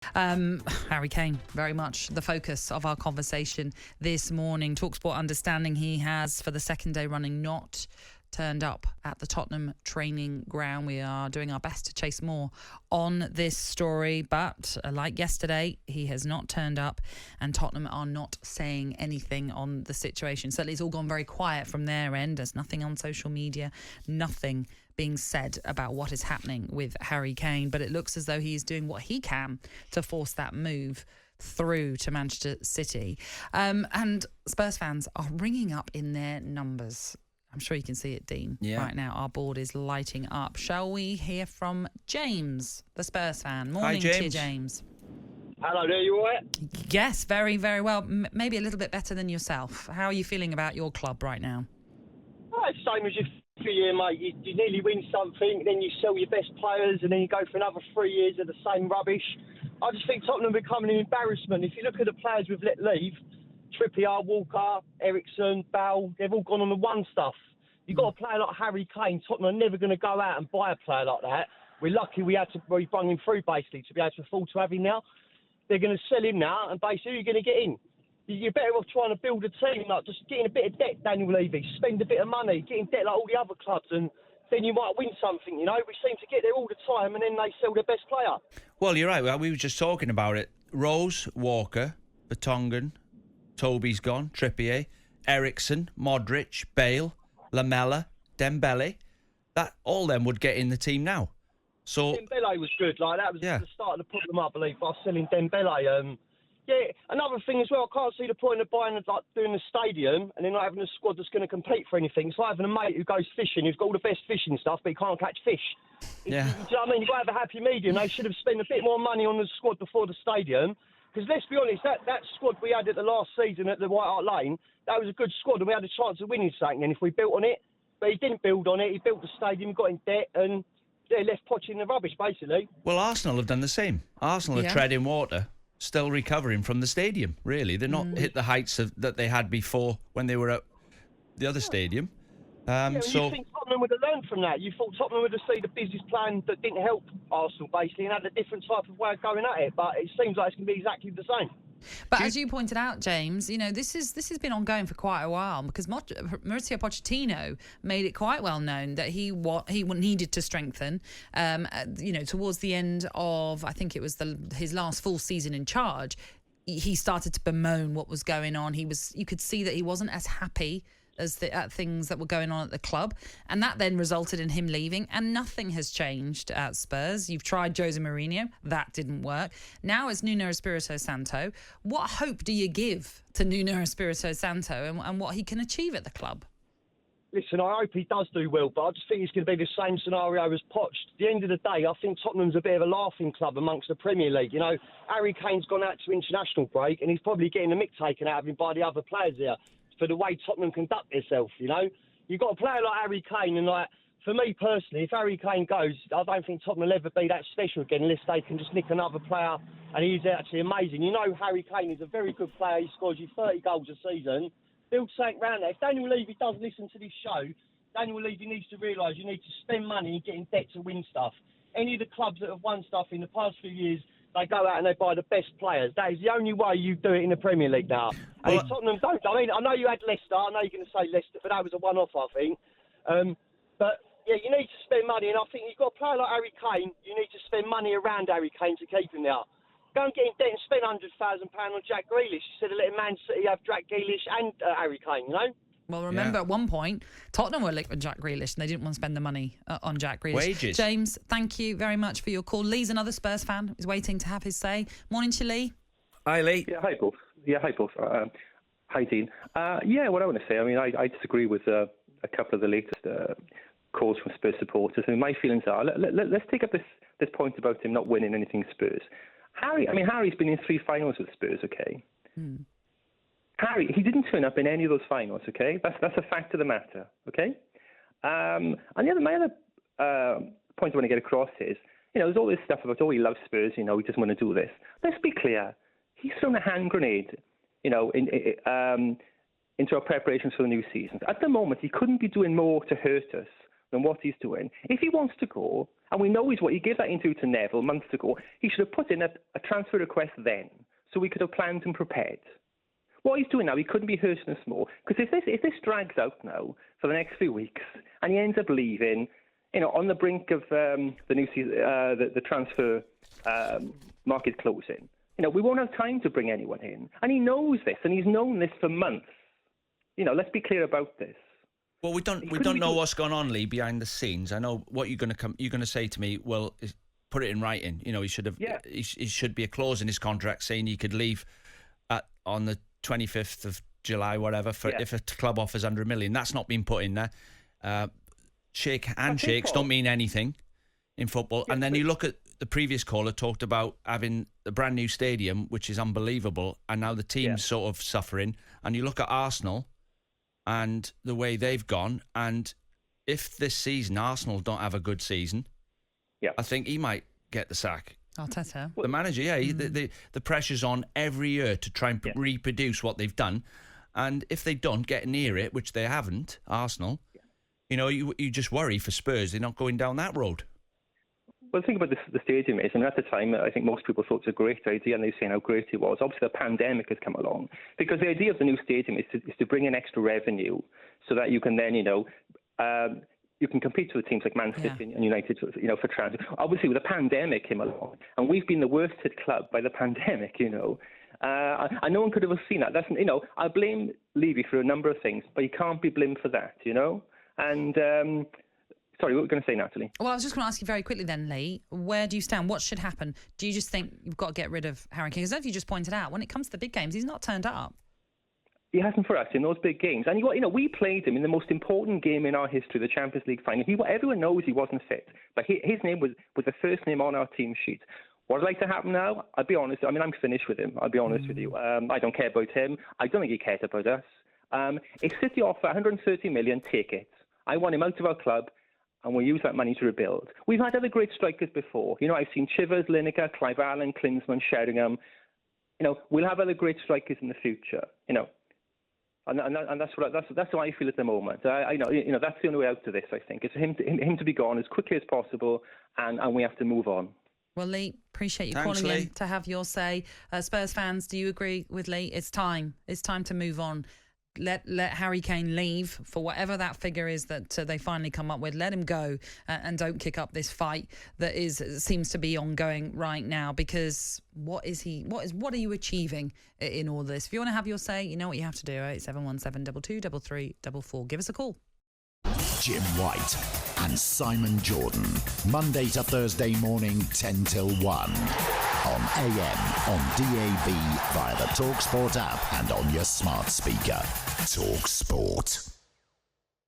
Harry Kane, very much the focus of our conversation this morning. talkSPORT understanding he has, for the second day running, not turned up at the Tottenham training ground. We are doing our best to chase more on this story, but like yesterday, he has not turned up, and Tottenham are not saying anything on the situation. Certainly it's all gone very quiet from their end. There's nothing on social media, nothing being said about what is happening with Harry Kane, but it looks as though he's doing what he can to force that move through to Manchester City. And Spurs fans are ringing up in their numbers. I'm sure you can see it, Dean. Yeah. Right now, our board is lighting up. Shall we hear from James, the Spurs fan? Morning. Hi, James. To you, James. Hello there, you all right? Yes, very, very well. Maybe a little bit better than yourself. How are you feeling about your club right now? Oh, it's the same as every year, mate. You nearly win something, then you sell your best players, and then you go for another 3 years of the same rubbish. I just think Tottenham are becoming an embarrassment. If you look at the players we've let leave, Trippier, Walker, Ericsson, Bale, they've all gone on the one stuff. You've got a player like Harry Kane. Tottenham are never going to go out and buy a player like that. We're lucky we brought him through, basically, to be able to afford to have him now. They're going to sell him now, and basically, who are you going to get in? You're better off trying to build a team, like just getting a bit of debt, Daniel Levy, spend a bit of money, getting debt like all the other clubs, and then you might win something, you know? We seem to get there all the time, and then they sell their best player. Well, you're right. We were just talking about it. Rose, Walker, Vertonghen, Toby's gone, Trippier, Ericsson, Modric, Bale, Lamella, Dembele. That all them would get in the team now. So Dembele was good. Like that was the start of the problem, I believe, by selling Dembele. Another thing as well. I can't see the point of buying, like, doing the stadium and then not having a squad that's going to compete for anything. It's like having a mate who goes fishing, who's got all the best fishing stuff, but he can't catch fish. Yeah. Do you know what I mean? You've got to have a happy medium. They should have spent a bit more money on the squad before the stadium. Because let's be honest, that squad we had at the last season at the White Hart Lane, that was a good squad, and we had a chance of winning something. And if we built on it, but he didn't build on it. He built the stadium, got in debt, and left Poch in the rubbish, basically. Well, Arsenal have done the same. Arsenal are treading water, still recovering from the stadium, really. They're not hit the heights that they had before when they were at the other stadium. You think Tottenham would have learned from that? You thought Tottenham would have seen the business plan that didn't help Arsenal, basically, and had a different type of way of going at it. But it seems like it's going to be exactly the same. But as you pointed out, James, you know, this has been ongoing for quite a while, because Mauricio Pochettino made it quite well known that he needed to strengthen. Towards the end of, I think it was his last full season in charge, he started to bemoan what was going on. You could see that he wasn't as happy as things that were going on at the club, and that then resulted in him leaving, and nothing has changed at Spurs. You've tried Jose Mourinho, that didn't work. Now it's Nuno Espirito Santo. What hope do you give to Nuno Espirito Santo and what he can achieve at the club? Listen, I hope he does do well, but I just think it's going to be the same scenario as Poch. At the end of the day, I think Tottenham's a bit of a laughing club amongst the Premier League. You know, Harry Kane's gone out to international break, and he's probably getting the mick taken out of him by the other players there, for the way Tottenham conduct themselves, you know. You've got a player like Harry Kane, and, like, for me personally, if Harry Kane goes, I don't think Tottenham will ever be that special again unless they can just nick another player, and he's actually amazing. You know, Harry Kane is a very good player. He scores you 30 goals a season. Build something around that. If Daniel Levy does listen to this show, Daniel Levy needs to realise you need to spend money and get in debt to win stuff. Any of the clubs that have won stuff in the past few years, they go out and they buy the best players. That is the only way you do it in the Premier League now. And if Tottenham don't, I mean, I know you had Leicester. I know you're going to say Leicester, but that was a one-off, I think. But, yeah, you need to spend money. And I think you've got a player like Harry Kane, you need to spend money around Harry Kane to keep him there. Go and get in debt and spend £100,000 on Jack Grealish instead of letting Man City have Jack Grealish and Harry Kane, you know? Well, remember at one point, Tottenham were linked with Jack Grealish and they didn't want to spend the money on Jack Grealish. Wages. James, thank you very much for your call. Lee's another Spurs fan. He's waiting to have his say. Morning to Lee. Hi, Lee. Yeah, hi, both. Hi, Dean. What I want to say, I mean, I disagree with a couple of the latest calls from Spurs supporters. I mean, my feelings are, let's take up this point about him not winning anything Spurs. Harry's been in 3 finals with Spurs, okay? Harry, he didn't turn up in any of those finals, okay? That's a fact of the matter, okay? And my other point I want to get across is, you know, there's all this stuff about, he loves Spurs, you know, he doesn't want to do this. Let's be clear. He's thrown a hand grenade, you know, into our preparations for the new season. At the moment, he couldn't be doing more to hurt us than what he's doing. If he wants to go And we know he gave that interview to Neville months ago. He should have put in a transfer request then, so we could have planned and prepared. What he's doing now, he couldn't be hurting us more. Because if this drags out now for the next few weeks, and he ends up leaving, on the brink of the new season, the transfer market closing, we won't have time to bring anyone in. And he knows this, and he's known this for months. Let's be clear about this. Well, we don't know what's going on, Lee, behind the scenes. I know what you're going to say to me. Well, put it in writing. He should have. Yeah. He should be a clause in his contract saying he could leave on the 25th of July, whatever, if a club offers under $1 million. That's not been put in there. Handshakes don't mean anything in football. Yeah, and then you look at the previous caller talked about having a brand new stadium, which is unbelievable, and now the team's sort of suffering. And you look at Arsenal and the way they've gone, and if this season Arsenal don't have a good season, I think he might get the sack. Arteta. The manager, the pressure's on every year to try and reproduce what they've done. And if they don't get near it, which they haven't, Arsenal, you just worry for Spurs. They're not going down that road. Well, the thing about the stadium is, at the time, I think most people thought it was a great idea, and they were saying how great it was. Obviously, the pandemic has come along, because the idea of the new stadium is to bring in extra revenue so that you can then, you can compete with teams like Man City and United, for transfer. Obviously, with the pandemic came along, and we've been the worst hit club by the pandemic, and no one could have seen that. I blame Levy for a number of things, but he can't be blamed for that, And sorry, what were you going to say, Natalie? Well, I was just going to ask you very quickly then, Lee, where do you stand? What should happen? Do you just think you've got to get rid of Harry Kane? Because as you just pointed out, when it comes to the big games, he's not turned up. He hasn't for us in those big games. And we played him in the most important game in our history, the Champions League final. Everyone knows he wasn't fit, but his name was the first name on our team sheet. What would like to happen now? I'll be honest. I'm finished with him. I'll be honest with you. I don't care about him. I don't think he cares about us. If City offer 130 million, take it. I want him out of our club, and we'll use that money to rebuild. We've had other great strikers before. I've seen Chivers, Lineker, Clive Allen, Klinsmann, Sheringham. We'll have other great strikers in the future. And that's how I feel at the moment. That's the only way out of this. I think it's him to be gone as quickly as possible, and we have to move on. Well, Lee, appreciate you Thanks, calling Lee. in to have your say. Spurs fans, do you agree with Lee? It's time. It's time to move on. Let Harry Kane leave for whatever that figure is that they finally come up with. Let him go and don't kick up this fight that seems to be ongoing right now. Because what are you achieving in all this? If you want to have your say, you know what you have to do. 8717 22 33 44. Give us a call. Jim White and Simon Jordan, Monday to Thursday morning, 10 till 1. On AM, on DAB, via the talkSPORT app and on your smart speaker. talkSPORT.